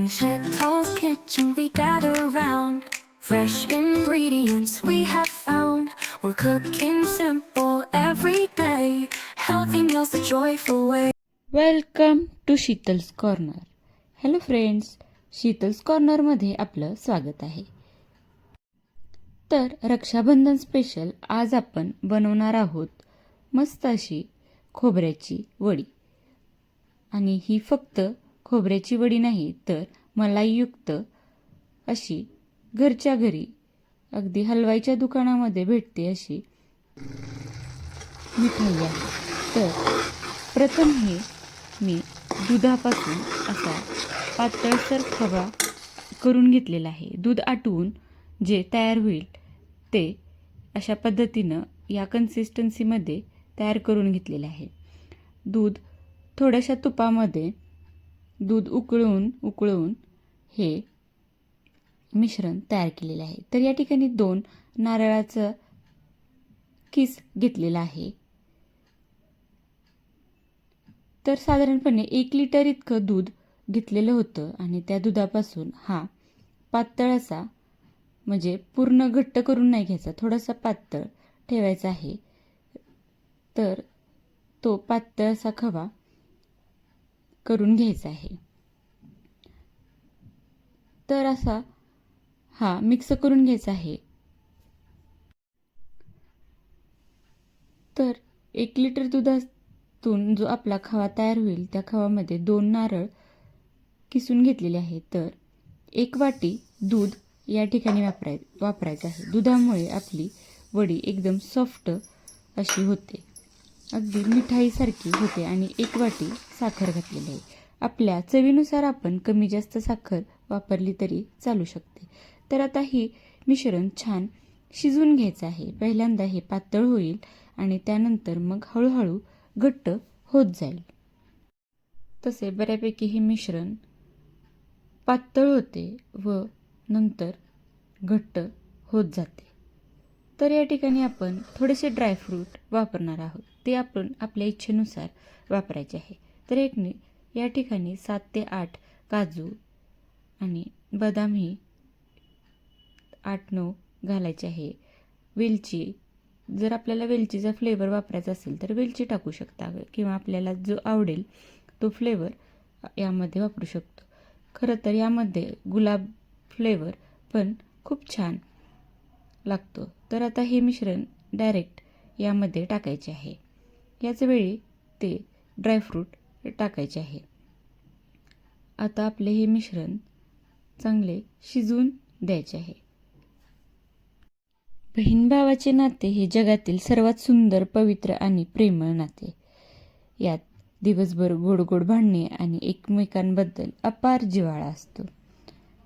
In Shetl's kitchen we gather round. Fresh ingredients we have found. We're cooking simple every day. Healthy meals the joyful way. Welcome to Sheetal's corner. Hello friends, Sheetal's कॉर्नरमध्ये आपलं स्वागत आहे. तर Rakshabandhan special आज आपण बनवणार आहोत मस्त अशी खोबऱ्याची वडी. आणि ही फक्त खोबऱ्याची वडी नाही तर मलाईयुक्त अशी घरच्या घरी अगदी हलवाईच्या दुकानामध्ये भेटते अशी मिठाई आहे. तर प्रथम हे मी दुधापासून असा पातळसर खवा करून घेतलेला आहे. दूध आटवून जे तयार होईल ते अशा पद्धतीनं या कन्सिस्टन्सीमध्ये तयार करून घेतलेले आहे. दूध थोड्याशा तुपामध्ये दूध उकळून हे मिश्रण तयार केलेले आहे. तर या ठिकाणी 2 नारळाचं किस घेतलेला आहे. तर साधारणपणे 1 लिटर इतकं दूध घेतलेलं होतं आणि त्या दुधापासून हा पातळ असा, म्हणजे पूर्ण घट्ट करून नाही घ्यायचा, थोडासा पातळ ठेवायचा आहे. तर तो पातळ असा खवा करून घ्यायचा आहे. तर असा हा मिक्स करून घ्यायचा आहे. तर 1 लिटर दुधातून जो आपला खवा तयार होईल त्या खवामध्ये 2 नारळ किसून घेतलेले आहे. तर 1 वाटी दूध या ठिकाणी वापरायचं आहे. दुधामुळे आपली वडी एकदम सॉफ्ट अशी होते, अगदी मिठाईसारखी होते. आणि 1 वाटी साखर घातलेली आहे. आपल्या चवीनुसार आपण कमी जास्त साखर वापरली तरी चालू शकते. तर आता ही मिश्रण छान शिजवून घ्यायचं आहे. पहिल्यांदा हे पातळ होईल आणि त्यानंतर मग हळूहळू घट्ट होत जाईल. तसे बऱ्यापैकी हे मिश्रण पातळ होते व नंतर घट्ट होत जाते. तर या ठिकाणी आपण थोडेसे ड्रायफ्रूट वापरणार आहोत. ते आपण आपल्या इच्छेनुसार वापरायचे आहे. तर या ठिकाणी 7 ते 8 काजू आणि बदामही 8-9 घालायचे आहे. वेलची, जर आपल्याला वेलचीचा फ्लेवर वापरायचा असेल तर वेलची टाकू शकता किंवा आपल्याला जो आवडेल तो फ्लेवर यामध्ये वापरू शकतो. खरं तर यामध्ये गुलाब फ्लेवर पण खूप छान लागतो. तर आता हे मिश्रण डायरेक्ट यामध्ये टाकायचे आहे. याच वेळी ते ड्रायफ्रूट टाकायचे आहे. आता आपले हे मिश्रण चांगले शिजवून द्यायचे आहे. बहीण भावाचे नाते हे जगातील सर्वात सुंदर, पवित्र आणि प्रेमळ नाते. यात दिवसभर गोड गोड भांडणे आणि एकमेकांबद्दल अपार जिव्हाळा असतो.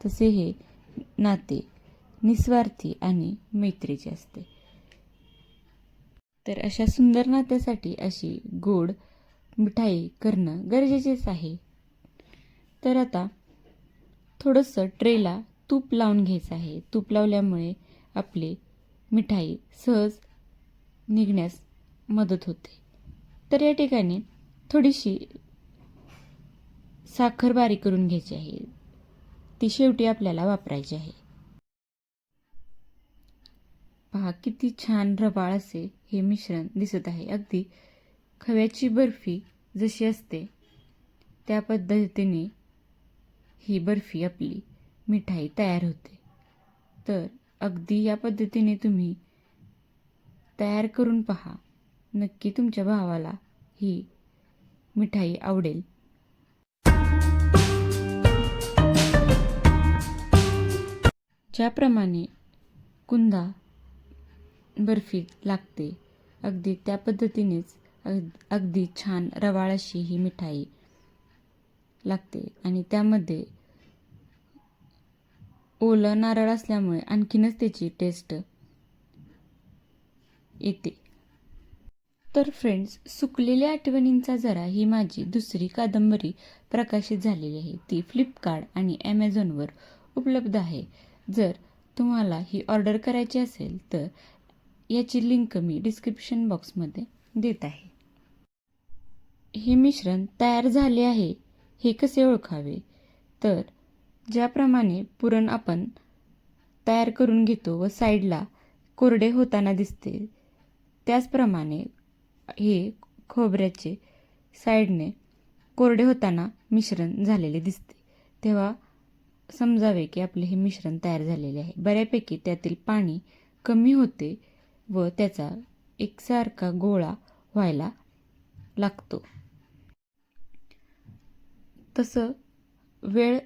तसे हे नाते निस्वार्थी आणि मैत्रीचे असते. तर अशा सुंदर नात्यासाठी अशी गोड मिठाई करणं गरजेचेच आहे. तर आता थोडंसं ट्रेला तूप लावून घ्यायचं आहे. तूप लावल्यामुळे आपली मिठाई सहज निघण्यास मदत होते. तर या ठिकाणी थोडीशी साखर बारीक करून घ्यायची आहे. ती शेवटी आपल्याला वापरायची आहे. पहा किती छान रवाळ असे हे मिश्रण दिसत आहे. अगदी खव्याची बर्फी जशी असते त्या पद्धतीने ही बर्फी आपली मिठाई तयार होते. तर अगदी या पद्धतीने तुम्ही तयार करून पहा. नक्की तुमच्या भावाला ही मिठाई आवडेल. ज्याप्रमाणे कुंदा बर्फी लागते अगदी त्या पद्धतीनेच अगदी छान रवाळ अशी ही मिठाई लागते. आणि त्यामध्ये ओलं नारळ असल्यामुळे आणखीनच त्याची टेस्ट येते. तर फ्रेंड्स, सुकलेल्या आठवणींचा जरा ही माझी दुसरी कादंबरी प्रकाशित झालेली आहे. ती फ्लिपकार्ट आणि ॲमेझॉनवर उपलब्ध आहे. जर तुम्हाला ही ऑर्डर करायची असेल तर याची लिंक मी डिस्क्रिप्शन बॉक्समध्ये देत आहे. हे मिश्रण तयार झाले आहे हे कसे ओळखावे? तर ज्याप्रमाणे पुरण आपण तयार करून घेतो व साईडला कोरडे होताना दिसते, त्याचप्रमाणे हे खोबऱ्याचे साईडने कोरडे होताना मिश्रण झालेले दिसते. तेव्हा समजावे की आपले हे मिश्रण तयार झालेले आहे. बऱ्यापैकी त्यातील पाणी कमी होते व त्याचा एकसारखा गोळा व्हायला लागतो. तसं वेळ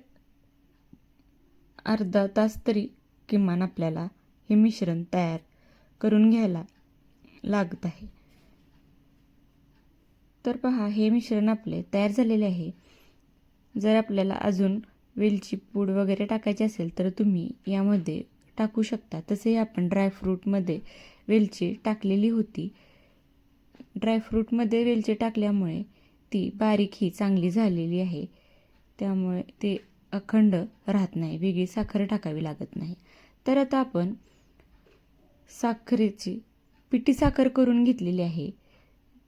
अर्धा तास तरी किमान आपल्याला हे मिश्रण तयार करून घ्यायला लागत आहे. तर पहा, हे मिश्रण आपले तयार झालेले आहे. जर आपल्याला अजून वेलची पूड वगैरे टाकायची असेल तर तुम्ही यामध्ये टाकू शकता. तसेही आपण ड्रायफ्रूटमध्ये वेलची टाकलेली होती. ड्रायफ्रूटमध्ये वेलची टाकल्यामुळे ती बारीक ही चांगली झालेली आहे. त्यामुळे ते अखंड राहत नाही, वेगळी साखर टाकावी लागत नाही. तर आता आपण साखरेची पिठी साखर करून घेतलेली आहे.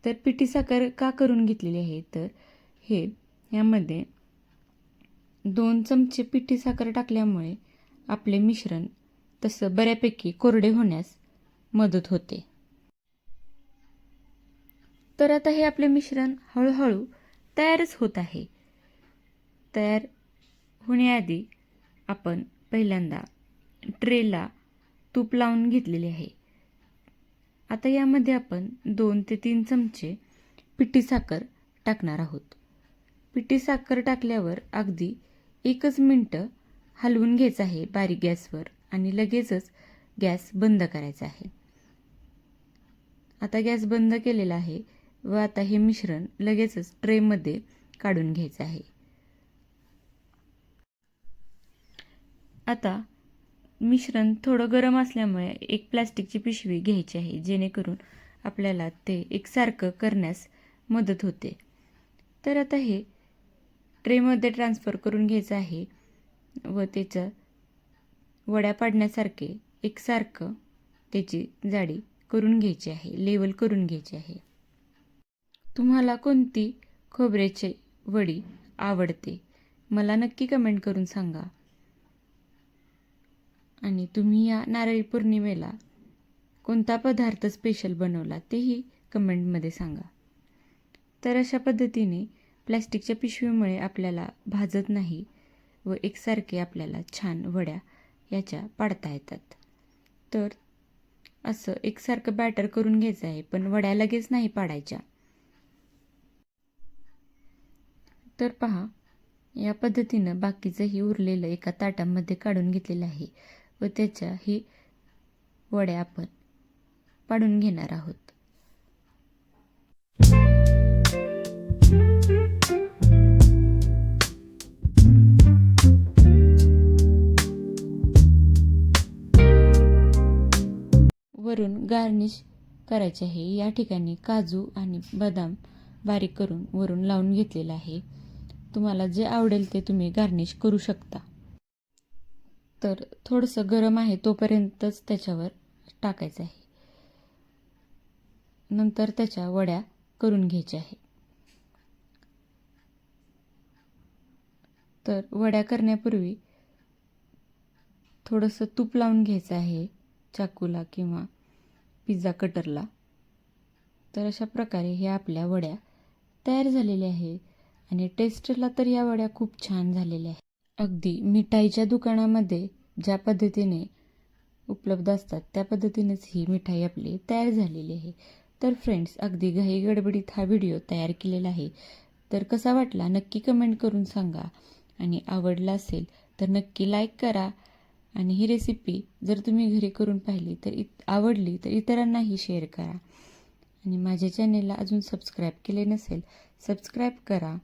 तर पिठी साखर का करून घेतलेली आहे, तर यामध्ये 2 चमचे पिठी साखर टाकल्यामुळे आपले मिश्रण तसं बऱ्यापैकी कोरडे होण्यास मदत होते. तर आता हे आपले मिश्रण हळूहळू तयारच होत आहे. तयार होण्याआधी आपण पहिल्यांदा ट्रेला तूप लावून घेतलेले आहे. आता यामध्ये आपण 2 ते 3 चमचे पिठी साखर टाकणार आहोत. पिठी साखर टाकल्यावर अगदी 1 मिनिट हलवून घ्यायचं आहे बारीक गॅसवर आणि लगेचच गॅस बंद करायचा आहे. आता गॅस बंद केलेला आहे व आता हे मिश्रण लगेचच ट्रेमध्ये काढून घ्यायचं आहे. आता मिश्रण थोडं गरम असल्यामुळे एक प्लास्टिकची पिशवी घ्यायची आहे, जेणेकरून आपल्याला ते एकसारखं करण्यास मदत होते. तर आता हे ट्रेमध्ये ट्रान्सफर करून घ्यायचं आहे व त्याचं वड्या पाडण्यासारखे एकसारखं त्याची जाडी करून घ्यायची आहे, लेवल करून घ्यायची आहे. तुम्हाला कोणती खोबऱ्याची वडी आवडते मला नक्की कमेंट करून सांगा. आणि तुम्ही या नारळी पौर्णिमेला कोणता पदार्थ स्पेशल बनवला तेही कमेंटमध्ये सांगा. तर अशा पद्धतीने प्लॅस्टिकच्या पिशवीमुळे आपल्याला भाजत नाही व एकसारखे आपल्याला छान वड्या याच्या पाडता येतात. तर असं एकसारखं बॅटर करून घ्यायचं आहे, पण वड्या लगेच नाही पाडायच्या. तर पहा, या पद्धतीनं बाकीचंही उरलेलं एका ताटामध्ये काढून घेतलेलं आहे व त्याच्याही वड्या आपण पाडून घेणार आहोत. वरून गार्निश करायचे आहे. या ठिकाणी काजू आणि बदाम बारीक करून वरून लावून घेतलेलं आहे. तुम्हाला जे आवडेल ते तुम्ही गार्निश करू शकता. तर थोडंसं गरम आहे तोपर्यंतच त्याच्यावर टाकायचं आहे. नंतर त्याच्या वड्या करून घ्यायच्या आहे. तर वड्या करण्यापूर्वी थोडंसं तूप लावून घ्यायचं आहे चाकूला किंवा पिझ्झा कटरला. तर अशा प्रकारे ह्या आपल्या वड्या तयार झालेल्या आहेत आणि टेस्टला तर या वड्या खूप छान झालेल्या आहेत. अगदी मिठाईच्या दुकानामध्ये ज्या पद्धतीने उपलब्ध असतात त्या पद्धतीनेच ही मिठाई आपली तयार झालेली आहे. तर फ्रेंड्स, अगदी घाई गडबडीत हा व्हिडिओ तयार केलेला आहे. तर कसा वाटला नक्की कमेंट करून सांगा आणि आवडला असेल तर नक्की लाईक करा. आणि ही रेसिपी जर तुम्ही घरी करून पाहिली तर आवडली तर इतरांनाही शेअर करा. आणि माझ्या चॅनेलला अजून सबस्क्राईब केले नसेल सबस्क्राईब करा.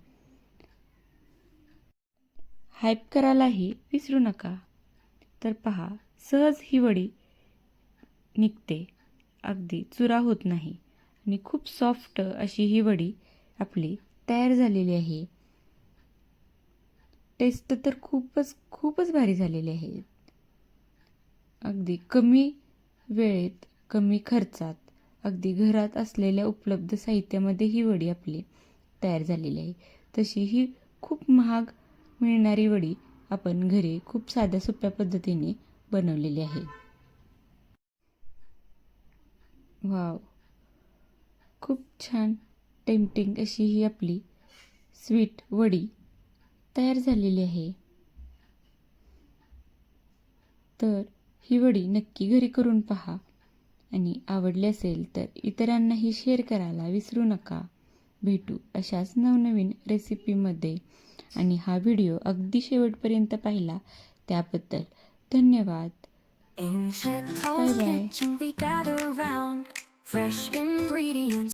हाईप करायलाही विसरू नका. तर पहा, सहज ही वडी निघते, अगदी चुरा होत नाही आणि खूप सॉफ्ट अशी ही वडी आपली तयार झालेली आहे. टेस्ट तर खूपच भारी झालेली आहे. अगदी कमी वेळेत कमी खर्चात अगदी घरात असलेल्या उपलब्ध साहित्यामध्ये ही वडी आपली तयार झालेली आहे. तशी ही खूप महाग मिळणारी वडी आपण घरी खूप साध्या सोप्या पद्धतीने बनवलेली आहे. वाव, खूप छान टेम्पटिंग अशी ही आपली स्वीट वडी तयार झालेली आहे. तर ही वडी नक्की घरी करून पहा आणि आवडली असेल तर इतरांनाही शेअर करायला विसरू नका. भेटू अशाच नवनवीन रेसिपीमध्ये आणि हा व्हिडिओ अगदी शेवटपर्यंत पाहिला त्याबद्दल धन्यवाद. In Chet's Bye bye. kitchen we gather round, fresh ingredients